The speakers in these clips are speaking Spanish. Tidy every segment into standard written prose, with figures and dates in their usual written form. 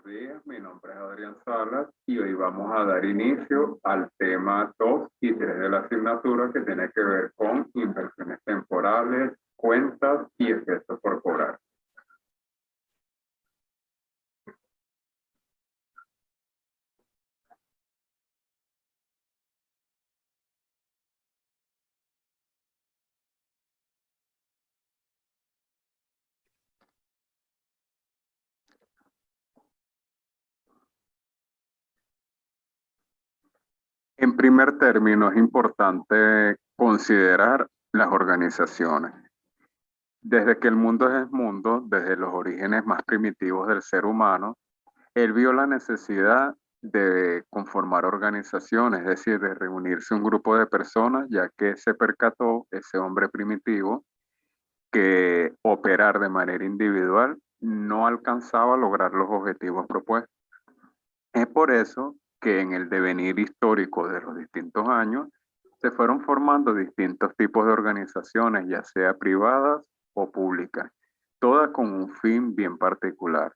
Buenos días, mi nombre es Adrián Salas y hoy vamos a dar inicio al tema 2 y 3 de la asignatura que tiene que ver con inversiones temporales, cuentas y efectos por cobrar. En primer término, es importante considerar las organizaciones. Desde que el mundo es mundo, desde los orígenes más primitivos del ser humano, él vio la necesidad de conformar organizaciones, es decir, de reunirse un grupo de personas, ya que se percató ese hombre primitivo que operar de manera individual no alcanzaba a lograr los objetivos propuestos. Es por eso que en el devenir histórico de los distintos años se fueron formando distintos tipos de organizaciones, ya sea privadas o públicas, todas con un fin bien particular.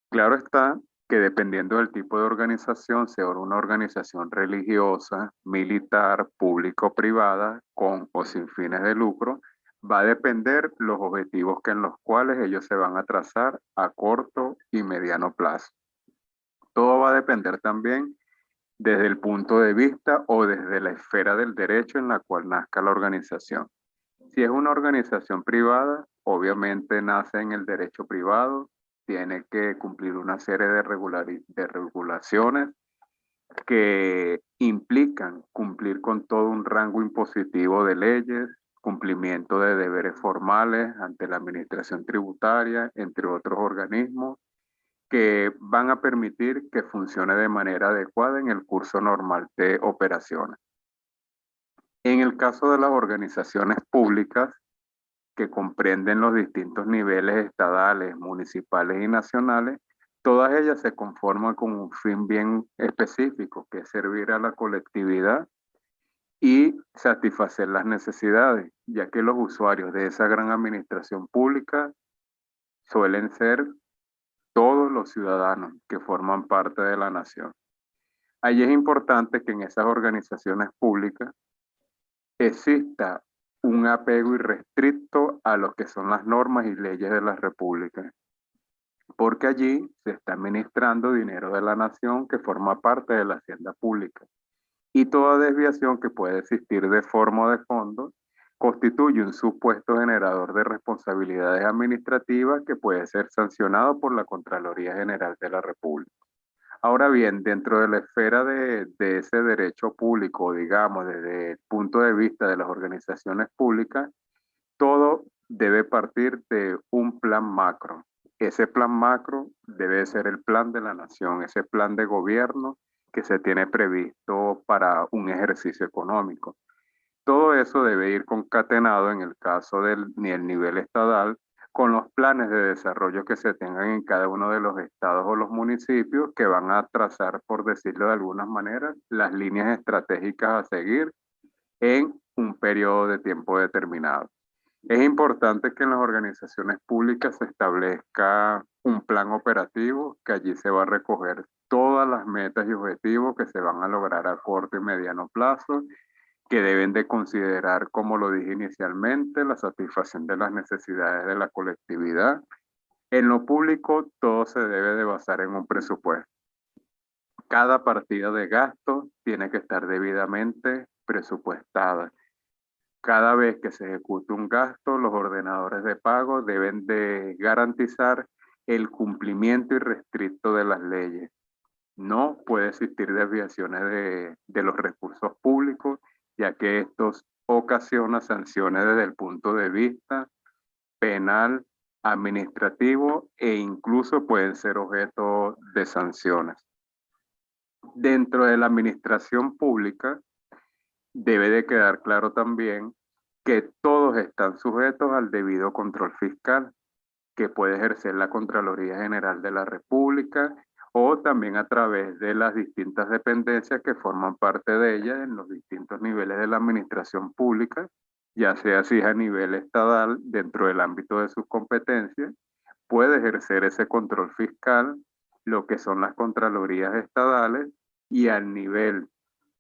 Claro está que dependiendo del tipo de organización, sea una organización religiosa, militar, pública o privada, con o sin fines de lucro, va a depender los objetivos que en los cuales ellos se van a trazar a corto y mediano plazo. Todo va a depender también desde el punto de vista o desde la esfera del derecho en la cual nazca la organización. Si es una organización privada, obviamente nace en el derecho privado, tiene que cumplir una serie de regulaciones que implican cumplir con todo un rango impositivo de leyes, cumplimiento de deberes formales ante la administración tributaria, entre otros organismos, que van a permitir que funcione de manera adecuada en el curso normal de operaciones. En el caso de las organizaciones públicas, que comprenden los distintos niveles estadales, municipales y nacionales, todas ellas se conforman con un fin bien específico, que es servir a la colectividad y satisfacer las necesidades, ya que los usuarios de esa gran administración pública suelen ser todos los ciudadanos que forman parte de la nación. Allí es importante que en esas organizaciones públicas exista un apego irrestricto a lo que son las normas y leyes de la República, porque allí se está administrando dinero de la nación que forma parte de la hacienda pública. Y toda desviación que puede existir de forma o de fondo constituye un supuesto generador de responsabilidades administrativas que puede ser sancionado por la Contraloría General de la República. Ahora bien, dentro de la esfera de ese derecho público, digamos, desde el punto de vista de las organizaciones públicas, todo debe partir de un plan macro. Ese plan macro debe ser el plan de la nación, ese plan de gobierno que se tiene previsto para un ejercicio económico. Todo eso debe ir concatenado en el caso del nivel estatal con los planes de desarrollo que se tengan en cada uno de los estados o los municipios que van a trazar, por decirlo de alguna manera, las líneas estratégicas a seguir en un periodo de tiempo determinado. Es importante que en las organizaciones públicas se establezca un plan operativo, que allí se va a recoger todas las metas y objetivos que se van a lograr a corto y mediano plazo, que deben de considerar, como lo dije inicialmente, la satisfacción de las necesidades de la colectividad. En lo público, todo se debe de basar en un presupuesto. Cada partida de gasto tiene que estar debidamente presupuestada. Cada vez que se ejecute un gasto, los ordenadores de pago deben de garantizar el cumplimiento irrestricto de las leyes. No puede existir desviaciones de los recursos públicos, ya que estos ocasionan sanciones desde el punto de vista penal, administrativo e incluso pueden ser objeto de sanciones. Dentro de la administración pública, debe de quedar claro también que todos están sujetos al debido control fiscal que puede ejercer la Contraloría General de la República o también a través de las distintas dependencias que forman parte de ella en los distintos niveles de la administración pública, ya sea si es a nivel estatal dentro del ámbito de sus competencias, puede ejercer ese control fiscal lo que son las contralorías estadales, y al nivel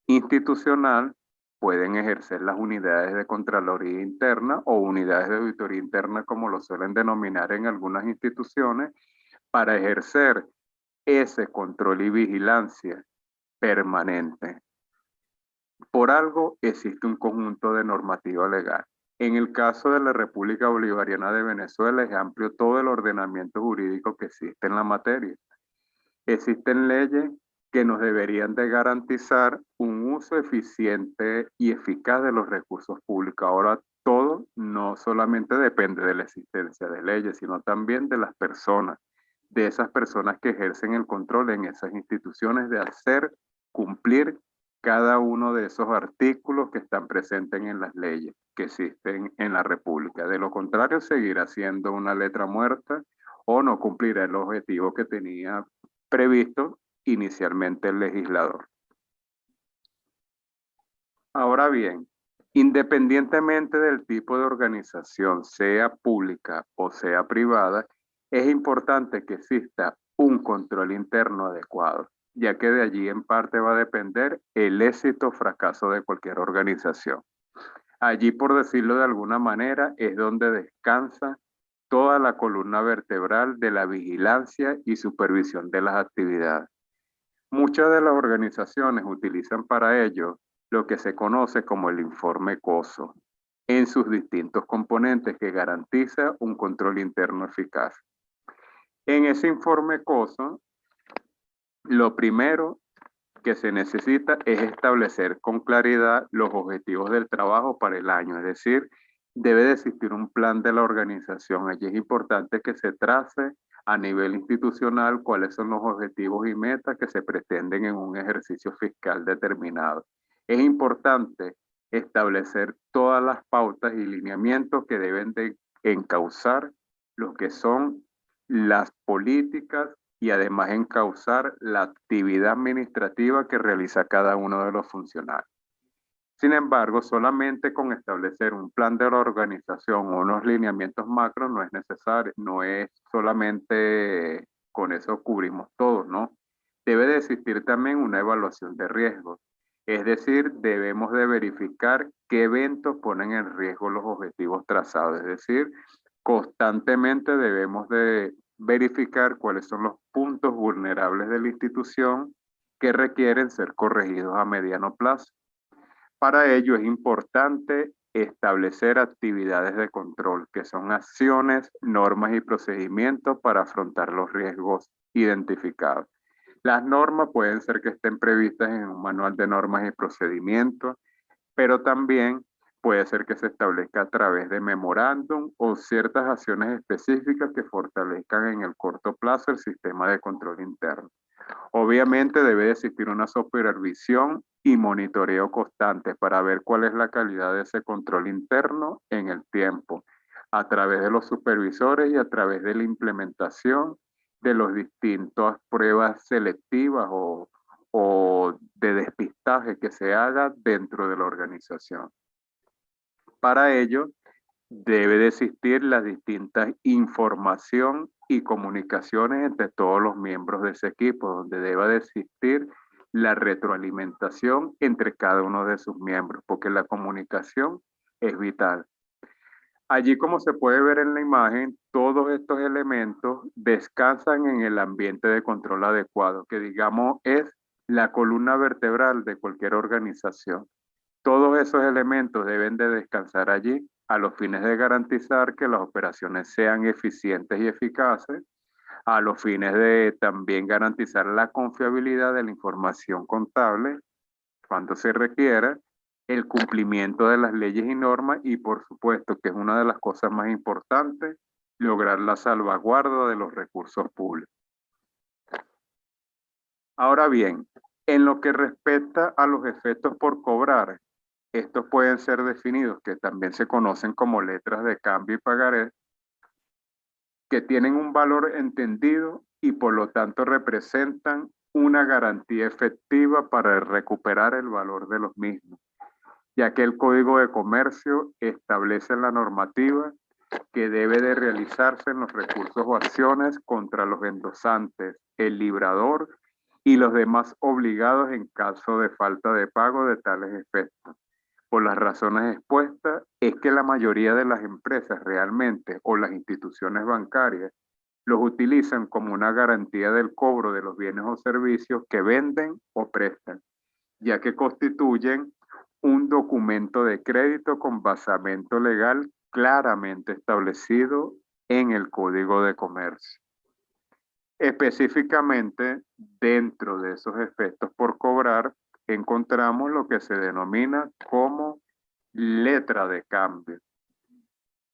institucional pueden ejercer las unidades de Contraloría Interna o unidades de auditoría interna, como lo suelen denominar en algunas instituciones, para ejercer ese control y vigilancia permanente. Por algo existe un conjunto de normativa legal. En el caso de la República Bolivariana de Venezuela es amplio todo el ordenamiento jurídico que existe en la materia. Existen leyes que nos deberían de garantizar un uso eficiente y eficaz de los recursos públicos. Ahora todo no solamente depende de la existencia de leyes, sino también de las personas, de esas personas que ejercen el control en esas instituciones, de hacer cumplir cada uno de esos artículos que están presentes en las leyes que existen en la República. De lo contrario, seguirá siendo una letra muerta o no cumplirá el objetivo que tenía previsto inicialmente el legislador. Ahora bien, independientemente del tipo de organización, sea pública o sea privada, es importante que exista un control interno adecuado, ya que de allí en parte va a depender el éxito o fracaso de cualquier organización. Allí, por decirlo de alguna manera, es donde descansa toda la columna vertebral de la vigilancia y supervisión de las actividades. Muchas de las organizaciones utilizan para ello lo que se conoce como el informe COSO, en sus distintos componentes, que garantiza un control interno eficaz. En ese informe COSO, lo primero que se necesita es establecer con claridad los objetivos del trabajo para el año, es decir, debe de existir un plan de la organización. Allí es importante que se trace a nivel institucional cuáles son los objetivos y metas que se pretenden en un ejercicio fiscal determinado. Es importante establecer todas las pautas y lineamientos que deben de encauzar lo que son las políticas y además encauzar la actividad administrativa que realiza cada uno de los funcionarios. Sin embargo, solamente con establecer un plan de la organización o unos lineamientos macro no es necesario, no es solamente con eso cubrimos todo, ¿no? Debe de existir también una evaluación de riesgos, es decir, debemos de verificar qué eventos ponen en riesgo los objetivos trazados, es decir, constantemente debemos de verificar cuáles son los puntos vulnerables de la institución que requieren ser corregidos a mediano plazo. Para ello es importante establecer actividades de control, que son acciones, normas y procedimientos para afrontar los riesgos identificados. Las normas pueden ser que estén previstas en un manual de normas y procedimientos, pero también puede ser que se establezca a través de memorándum o ciertas acciones específicas que fortalezcan en el corto plazo el sistema de control interno. Obviamente debe existir una supervisión y monitoreo constante para ver cuál es la calidad de ese control interno en el tiempo, a través de los supervisores y a través de la implementación de las distintas pruebas selectivas o de despistaje que se haga dentro de la organización. Para ello, debe de existir la distinta información y comunicaciones entre todos los miembros de ese equipo, donde deba de existir la retroalimentación entre cada uno de sus miembros, porque la comunicación es vital. Allí, como se puede ver en la imagen, todos estos elementos descansan en el ambiente de control adecuado, que digamos es la columna vertebral de cualquier organización. Todos esos elementos deben de descansar allí a los fines de garantizar que las operaciones sean eficientes y eficaces, a los fines de también garantizar la confiabilidad de la información contable cuando se requiera, el cumplimiento de las leyes y normas y por supuesto que es una de las cosas más importantes, lograr la salvaguarda de los recursos públicos. Ahora bien, en lo que respecta a los efectos por cobrar, estos pueden ser definidos, que también se conocen como letras de cambio y pagaré, que tienen un valor entendido y por lo tanto representan una garantía efectiva para recuperar el valor de los mismos, ya que el Código de Comercio establece en la normativa que debe de realizarse en los recursos o acciones contra los endosantes, el librador y los demás obligados en caso de falta de pago de tales efectos. Por las razones expuestas, es que la mayoría de las empresas realmente o las instituciones bancarias los utilizan como una garantía del cobro de los bienes o servicios que venden o prestan, ya que constituyen un documento de crédito con basamento legal claramente establecido en el Código de Comercio. Específicamente, dentro de esos efectos por cobrar, encontramos lo que se denomina como letra de cambio.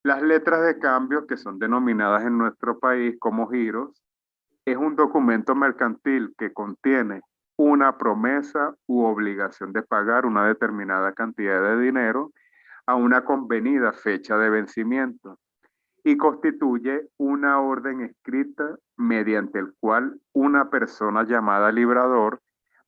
Las letras de cambio, que son denominadas en nuestro país como giros, es un documento mercantil que contiene una promesa u obligación de pagar una determinada cantidad de dinero a una convenida fecha de vencimiento y constituye una orden escrita mediante el cual una persona llamada librador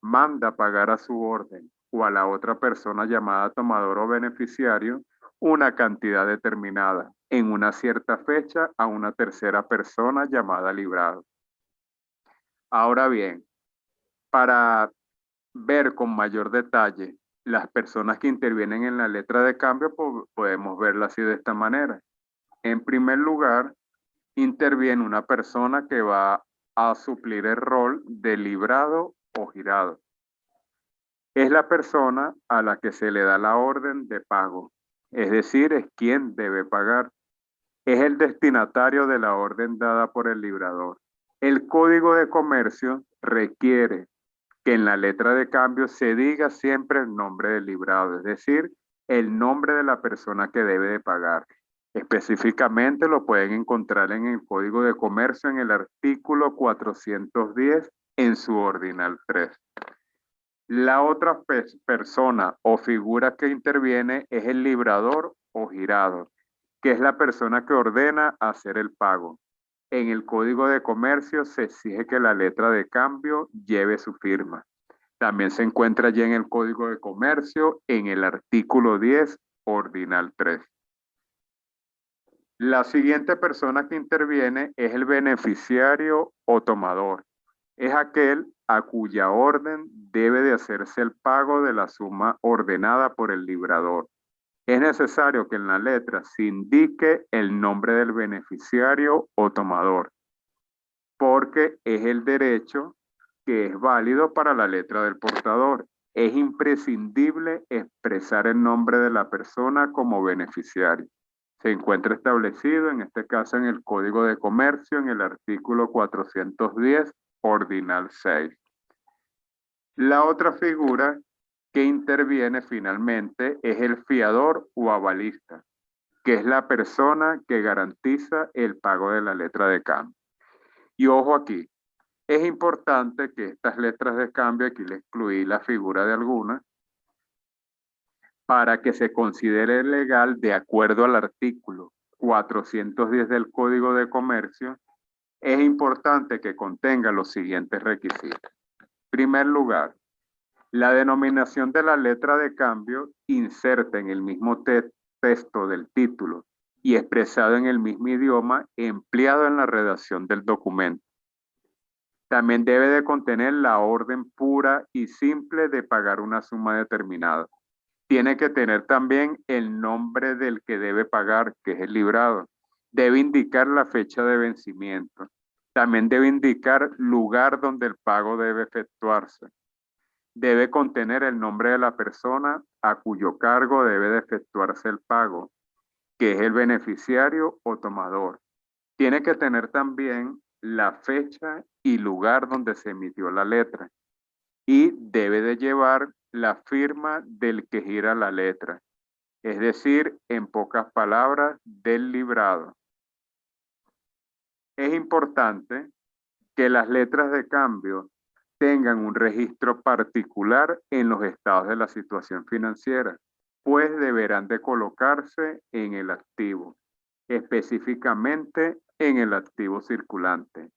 manda pagar a su orden o a la otra persona llamada tomador o beneficiario una cantidad determinada en una cierta fecha a una tercera persona llamada librado. Ahora bien, para ver con mayor detalle las personas que intervienen en la letra de cambio, podemos verla así de esta manera. En primer lugar, interviene una persona que va a suplir el rol de librado o girado. Es la persona a la que se le da la orden de pago, es decir, es quien debe pagar. Es el destinatario de la orden dada por el librador. El Código de Comercio requiere que en la letra de cambio se diga siempre el nombre del librado, es decir, el nombre de la persona que debe de pagar. Específicamente lo pueden encontrar en el Código de Comercio en el artículo 410 en su ordinal 3. La otra persona o figura que interviene es el librador o girado, que es la persona que ordena hacer el pago. En el Código de Comercio se exige que la letra de cambio lleve su firma. También se encuentra allí en el Código de Comercio en el artículo 10, ordinal 3. La siguiente persona que interviene es el beneficiario o tomador. Es aquel a cuya orden debe de hacerse el pago de la suma ordenada por el librador. Es necesario que en la letra se indique el nombre del beneficiario o tomador, porque es el derecho que es válido para la letra del portador. Es imprescindible expresar el nombre de la persona como beneficiario. Se encuentra establecido, en este caso, en el Código de Comercio, en el artículo 410, ordinal 6. La otra figura que interviene finalmente es el fiador o avalista, que es la persona que garantiza el pago de la letra de cambio. Y ojo aquí, es importante que estas letras de cambio, aquí le excluí la figura de alguna, para que se considere legal de acuerdo al artículo 410 del Código de Comercio, es importante que contenga los siguientes requisitos. En primer lugar, la denominación de la letra de cambio inserta en el mismo texto del título y expresado en el mismo idioma empleado en la redacción del documento. También debe de contener la orden pura y simple de pagar una suma determinada. Tiene que tener también el nombre del que debe pagar, que es el librado. Debe indicar la fecha de vencimiento. También debe indicar lugar donde el pago debe efectuarse. Debe contener el nombre de la persona a cuyo cargo debe de efectuarse el pago, que es el beneficiario o tomador. Tiene que tener también la fecha y lugar donde se emitió la letra. Y debe de llevar la firma del que gira la letra, es decir, en pocas palabras, del librado. Es importante que las letras de cambio tengan un registro particular en los estados de la situación financiera, pues deberán de colocarse en el activo, específicamente en el activo circulante,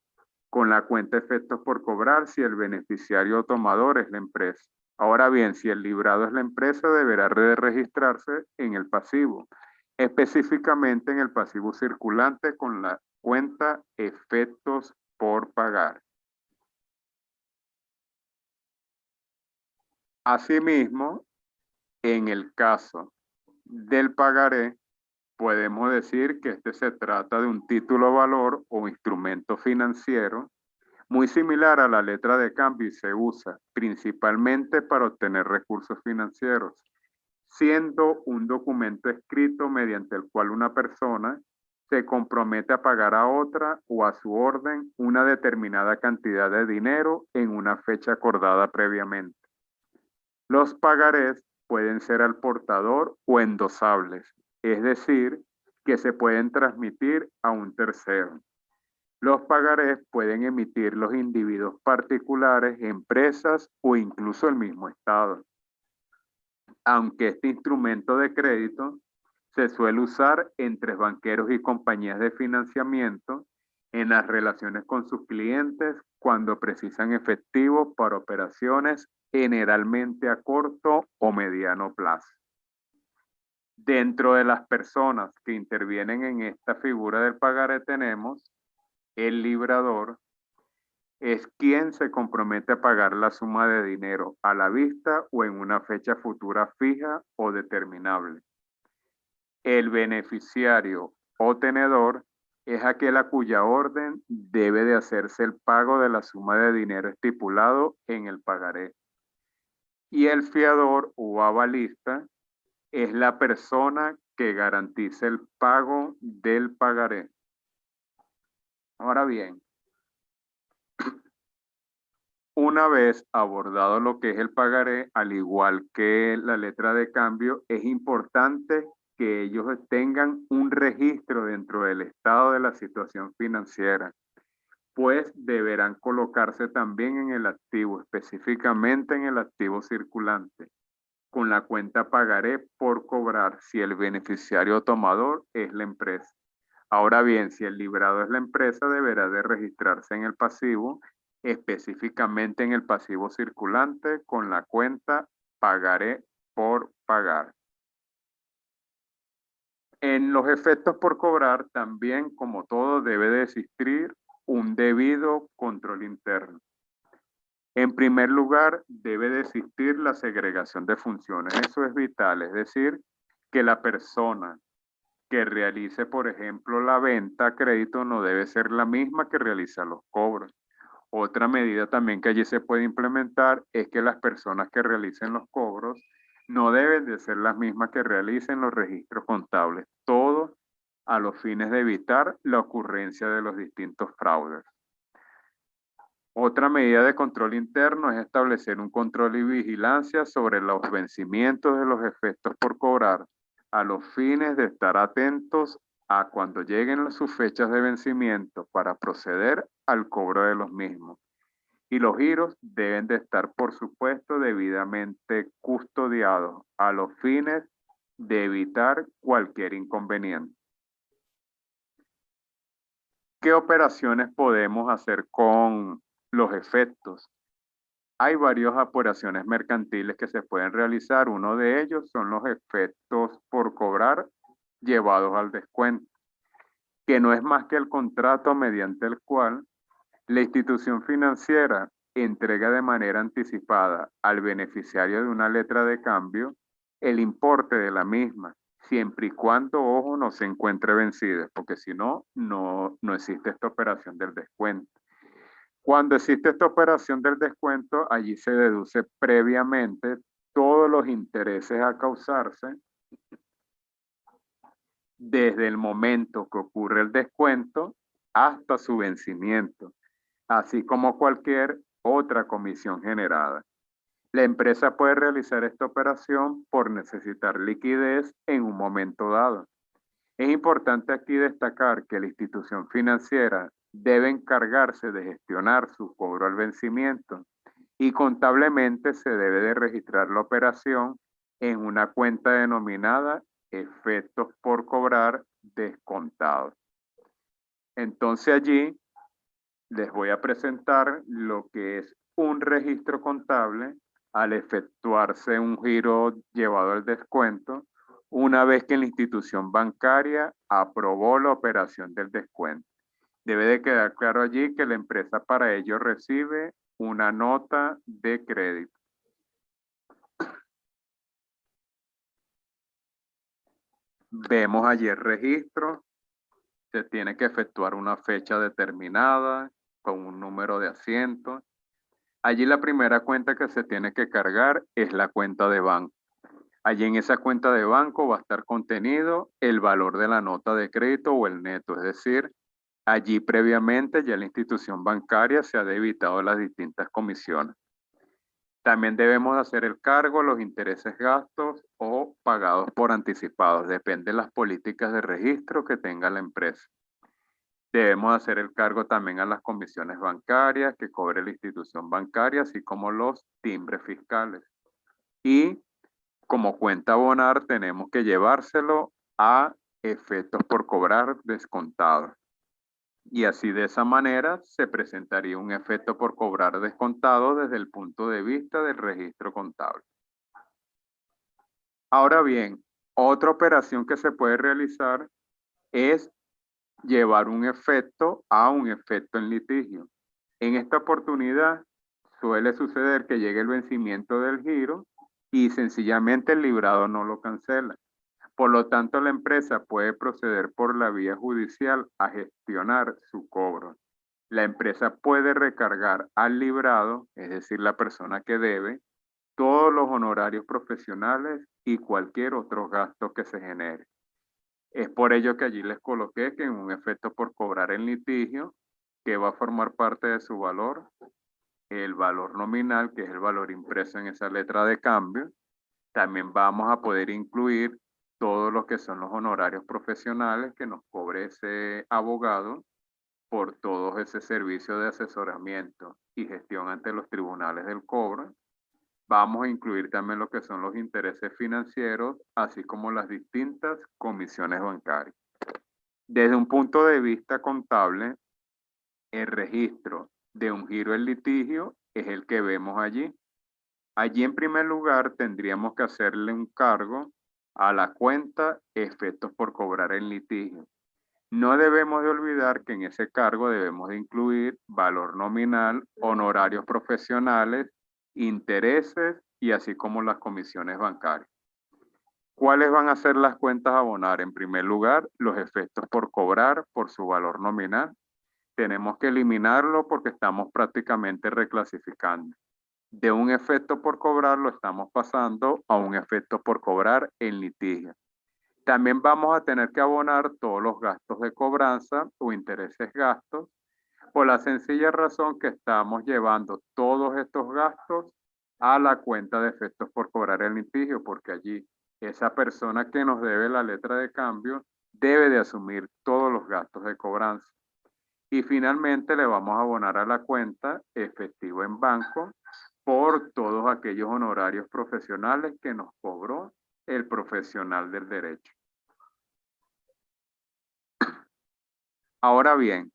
con la cuenta de efectos por cobrar si el beneficiario o tomador es la empresa. Ahora bien, si el librado es la empresa, deberá de registrarse en el pasivo específicamente en el pasivo circulante con la cuenta efectos por pagar. Asimismo, en el caso del pagaré, podemos decir que este se trata de un título valor o instrumento financiero muy similar a la letra de cambio y se usa principalmente para obtener recursos financieros, siendo un documento escrito mediante el cual una persona se compromete a pagar a otra o a su orden una determinada cantidad de dinero en una fecha acordada previamente. Los pagarés pueden ser al portador o endosables, es decir, que se pueden transmitir a un tercero. Los pagarés pueden emitir los individuos particulares, empresas o incluso el mismo Estado. Aunque este instrumento de crédito se suele usar entre banqueros y compañías de financiamiento en las relaciones con sus clientes cuando precisan efectivo para operaciones generalmente a corto o mediano plazo. Dentro de las personas que intervienen en esta figura del pagaré tenemos el librador, es quien se compromete a pagar la suma de dinero a la vista o en una fecha futura fija o determinable. El beneficiario o tenedor es aquel a cuya orden debe de hacerse el pago de la suma de dinero estipulado en el pagaré. Y el fiador o avalista es la persona que garantiza el pago del pagaré. Ahora bien, una vez abordado lo que es el pagaré, al igual que la letra de cambio, es importante que ellos tengan un registro dentro del estado de la situación financiera, pues deberán colocarse también en el activo, específicamente en el activo circulante, con la cuenta pagaré por cobrar si el beneficiario tomador es la empresa. Ahora bien, si el librado es la empresa, deberá de registrarse en el pasivo, específicamente en el pasivo circulante con la cuenta pagaré por pagar. En los efectos por cobrar, también, como todo, debe de existir un debido control interno. En primer lugar, debe de existir la segregación de funciones. Eso es vital, es decir, que la persona que realice, por ejemplo, la venta a crédito no debe ser la misma que realiza los cobros. Otra medida también que allí se puede implementar es que las personas que realicen los cobros no deben de ser las mismas que realicen los registros contables. Todo a los fines de evitar la ocurrencia de los distintos fraudes. Otra medida de control interno es establecer un control y vigilancia sobre los vencimientos de los efectos por cobrar a los fines de estar atentos a cuando lleguen sus fechas de vencimiento para proceder al cobro de los mismos. Y los giros deben de estar, por supuesto, debidamente custodiados a los fines de evitar cualquier inconveniente. ¿Qué operaciones podemos hacer con los efectos? Hay varias operaciones mercantiles que se pueden realizar. Uno de ellos son los efectos por cobrar llevados al descuento, que no es más que el contrato mediante el cual la institución financiera entrega de manera anticipada al beneficiario de una letra de cambio el importe de la misma, siempre y cuando, ojo, no se encuentre vencida, porque si no, no existe esta operación del descuento. Cuando existe esta operación del descuento, allí se deduce previamente todos los intereses a causarse desde el momento que ocurre el descuento hasta su vencimiento, así como cualquier otra comisión generada. La empresa puede realizar esta operación por necesitar liquidez en un momento dado. Es importante aquí destacar que la institución financiera debe encargarse de gestionar su cobro al vencimiento y contablemente se debe de registrar la operación en una cuenta denominada efectos por cobrar descontados. Entonces allí les voy a presentar lo que es un registro contable al efectuarse un giro llevado al descuento una vez que la institución bancaria aprobó la operación del descuento. Debe de quedar claro allí que la empresa para ello recibe una nota de crédito. Vemos allí el registro. Se tiene que efectuar una fecha determinada con un número de asientos. Allí la primera cuenta que se tiene que cargar es la cuenta de banco. Allí en esa cuenta de banco va a estar contenido el valor de la nota de crédito o el neto, es decir, allí previamente ya la institución bancaria se ha debitado las distintas comisiones. También debemos hacer el cargo, los intereses gastos o pagados por anticipados, depende de las políticas de registro que tenga la empresa. Debemos hacer el cargo también a las comisiones bancarias que cobre la institución bancaria, así como los timbres fiscales. Y como cuenta abonar, tenemos que llevárselo a efectos por cobrar descontados. Y así de esa manera se presentaría un efecto por cobrar descontado desde el punto de vista del registro contable. Ahora bien, otra operación que se puede realizar es llevar un efecto a un efecto en litigio. En esta oportunidad suele suceder que llegue el vencimiento del giro y sencillamente el librado no lo cancela. Por lo tanto, la empresa puede proceder por la vía judicial a gestionar su cobro. La empresa puede recargar al librado, es decir, la persona que debe, todos los honorarios profesionales y cualquier otro gasto que se genere. Es por ello que allí les coloqué que en un efecto por cobrar en litigio, que va a formar parte de su valor, el valor nominal, que es el valor impreso en esa letra de cambio, también vamos a poder incluir todo lo que son los honorarios profesionales que nos cobre ese abogado por todo ese servicio de asesoramiento y gestión ante los tribunales del cobro. Vamos a incluir también lo que son los intereses financieros, así como las distintas comisiones bancarias. Desde un punto de vista contable, el registro de un giro en litigio es el que vemos allí. Allí en primer lugar tendríamos que hacerle un cargo a la cuenta efectos por cobrar en litigio. No debemos de olvidar que en ese cargo debemos de incluir valor nominal, honorarios profesionales, intereses y así como las comisiones bancarias. ¿Cuáles van a ser las cuentas a abonar? En primer lugar, los efectos por cobrar por su valor nominal. Tenemos que eliminarlo porque estamos prácticamente reclasificando. De un efecto por cobrar lo estamos pasando a un efecto por cobrar en litigio. También vamos a tener que abonar todos los gastos de cobranza o intereses gastos por la sencilla razón que estamos llevando todos estos gastos a la cuenta de efectos por cobrar en litigio, porque allí esa persona que nos debe la letra de cambio debe de asumir todos los gastos de cobranza. Y finalmente le vamos a abonar a la cuenta efectivo en banco por todos aquellos honorarios profesionales que nos cobró el profesional del derecho. Ahora bien,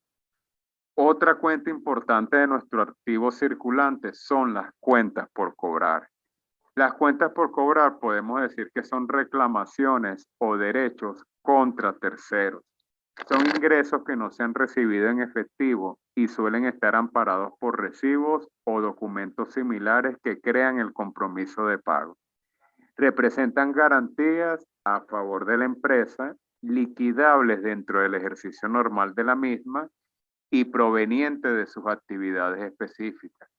otra cuenta importante de nuestro activo circulante son las cuentas por cobrar. Las cuentas por cobrar podemos decir que son reclamaciones o derechos contra terceros. Son ingresos que no se han recibido en efectivo y suelen estar amparados por recibos o documentos similares que crean el compromiso de pago. Representan garantías a favor de la empresa, liquidables dentro del ejercicio normal de la misma y provenientes de sus actividades específicas.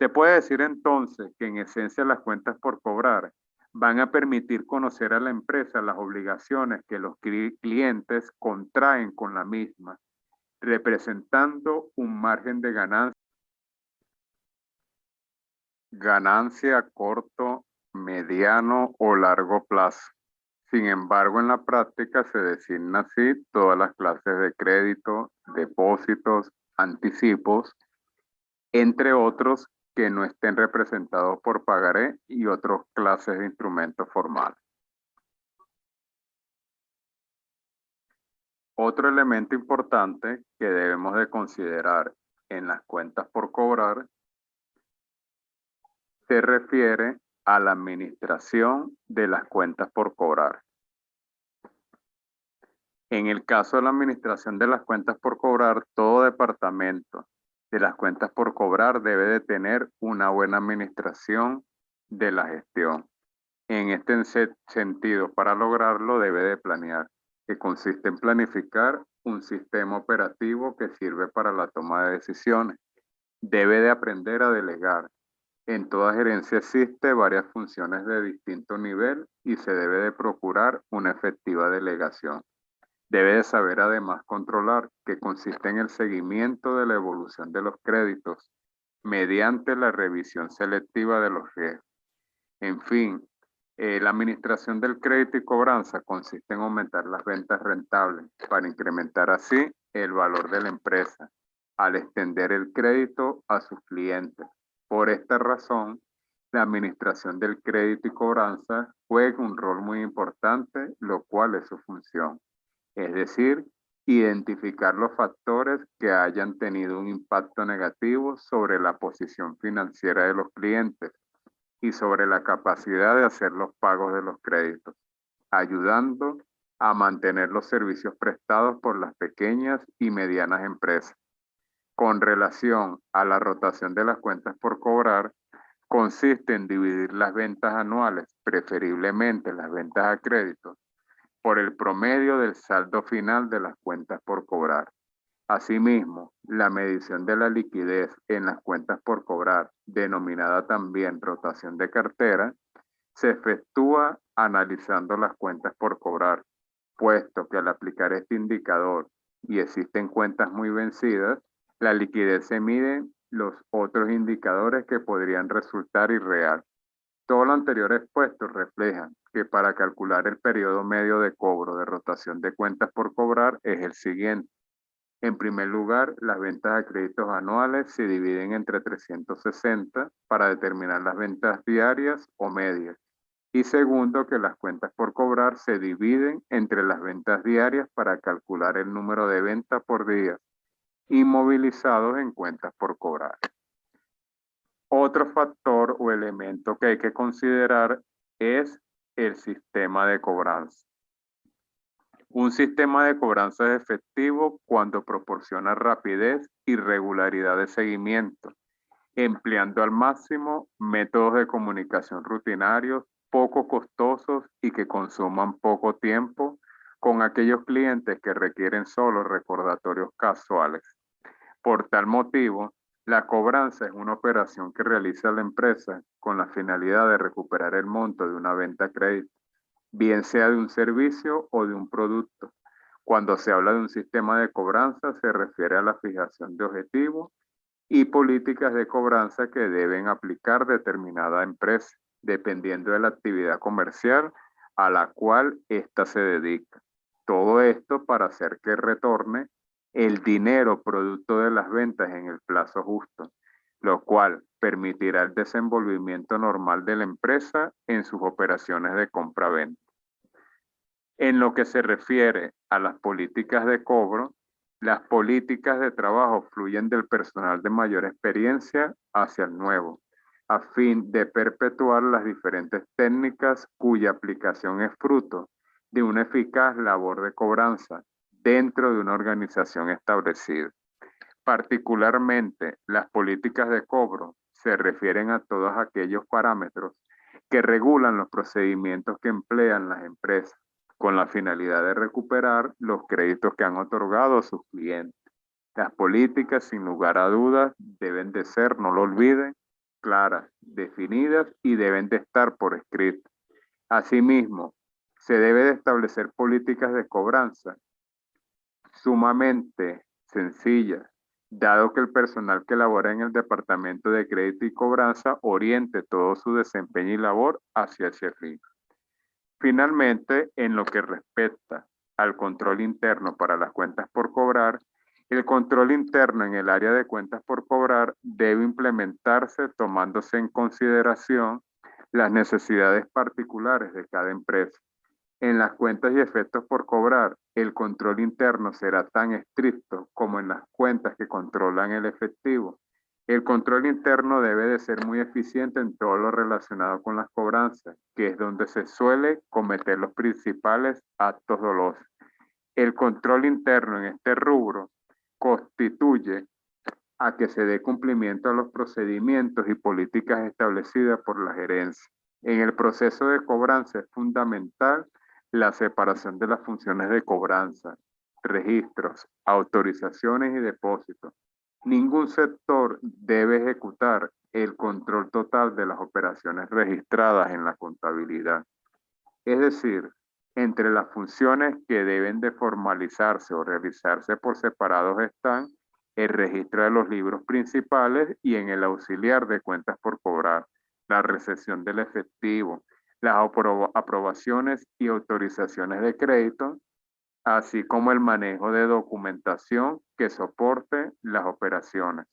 Se puede decir entonces que en esencia las cuentas por cobrar van a permitir conocer a la empresa las obligaciones que los clientes contraen con la misma, representando un margen de ganancia a corto, mediano o largo plazo. Sin embargo, en la práctica se designa así todas las clases de crédito, depósitos, anticipos, entre otros que no estén representados por pagaré y otras clases de instrumentos formales. Otro elemento importante que debemos de considerar en las cuentas por cobrar se refiere a la administración de las cuentas por cobrar. En el caso de la administración de las cuentas por cobrar, todo departamento de las cuentas por cobrar debe de tener una buena administración de la gestión. En este sentido, para lograrlo debe de planear, que consiste en planificar un sistema operativo que sirve para la toma de decisiones. Debe de aprender a delegar. En toda gerencia existe varias funciones de distinto nivel y se debe de procurar una efectiva delegación. Debe de saber además controlar, que consiste en el seguimiento de la evolución de los créditos mediante la revisión selectiva de los riesgos. En fin, la administración del crédito y cobranza consiste en aumentar las ventas rentables para incrementar así el valor de la empresa al extender el crédito a sus clientes. Por esta razón, la administración del crédito y cobranza juega un rol muy importante, lo cual es su función. Es decir, identificar los factores que hayan tenido un impacto negativo sobre la posición financiera de los clientes y sobre la capacidad de hacer los pagos de los créditos, ayudando a mantener los servicios prestados por las pequeñas y medianas empresas. Con relación a la rotación de las cuentas por cobrar, consiste en dividir las ventas anuales, preferiblemente las ventas a crédito, por el promedio del saldo final de las cuentas por cobrar. Asimismo, la medición de la liquidez en las cuentas por cobrar, denominada también rotación de cartera, se efectúa analizando las cuentas por cobrar, puesto que al aplicar este indicador y existen cuentas muy vencidas, la liquidez se mide los otros indicadores que podrían resultar irreal. Todo lo anterior expuesto refleja que para calcular el periodo medio de cobro de rotación de cuentas por cobrar es el siguiente. En primer lugar, las ventas a créditos anuales se dividen entre 360 para determinar las ventas diarias o medias. Y segundo, que las cuentas por cobrar se dividen entre las ventas diarias para calcular el número de ventas por día inmovilizados en cuentas por cobrar. Otro factor o elemento que hay que considerar es el sistema de cobranza. Un sistema de cobranza es efectivo cuando proporciona rapidez y regularidad de seguimiento, empleando al máximo métodos de comunicación rutinarios, poco costosos y que consuman poco tiempo con aquellos clientes que requieren solo recordatorios casuales. Por tal motivo, la cobranza es una operación que realiza la empresa con la finalidad de recuperar el monto de una venta a crédito, bien sea de un servicio o de un producto. Cuando se habla de un sistema de cobranza, se refiere a la fijación de objetivos y políticas de cobranza que deben aplicar determinada empresa, dependiendo de la actividad comercial a la cual ésta se dedica. Todo esto para hacer que retorne el dinero producto de las ventas en el plazo justo, lo cual permitirá el desenvolvimiento normal de la empresa en sus operaciones de compra-venta. En lo que se refiere a las políticas de cobro, las políticas de trabajo fluyen del personal de mayor experiencia hacia el nuevo, a fin de perpetuar las diferentes técnicas cuya aplicación es fruto de una eficaz labor de cobranza dentro de una organización establecida. Particularmente, las políticas de cobro se refieren a todos aquellos parámetros que regulan los procedimientos que emplean las empresas con la finalidad de recuperar los créditos que han otorgado a sus clientes. Las políticas, sin lugar a dudas, deben de ser, no lo olviden, claras, definidas y deben de estar por escrito. Asimismo, se debe de establecer políticas de cobranza sumamente sencillas, dado que el personal que labora en el departamento de crédito y cobranza oriente todo su desempeño y labor hacia ese fin. Finalmente, en lo que respecta al control interno para las cuentas por cobrar, el control interno en el área de cuentas por cobrar debe implementarse tomándose en consideración las necesidades particulares de cada empresa. En las cuentas y efectos por cobrar, el control interno será tan estricto como en las cuentas que controlan el efectivo. El control interno debe de ser muy eficiente en todo lo relacionado con las cobranzas, que es donde se suele cometer los principales actos dolosos. El control interno en este rubro constituye a que se dé cumplimiento a los procedimientos y políticas establecidas por la gerencia. En el proceso de cobranza es fundamental la separación de las funciones de cobranza, registros, autorizaciones y depósitos. Ningún sector debe ejecutar el control total de las operaciones registradas en la contabilidad. Es decir, entre las funciones que deben de formalizarse o realizarse por separados están el registro de los libros principales y en el auxiliar de cuentas por cobrar, la recepción del efectivo, las aprobaciones y autorizaciones de crédito, así como el manejo de documentación que soporte las operaciones.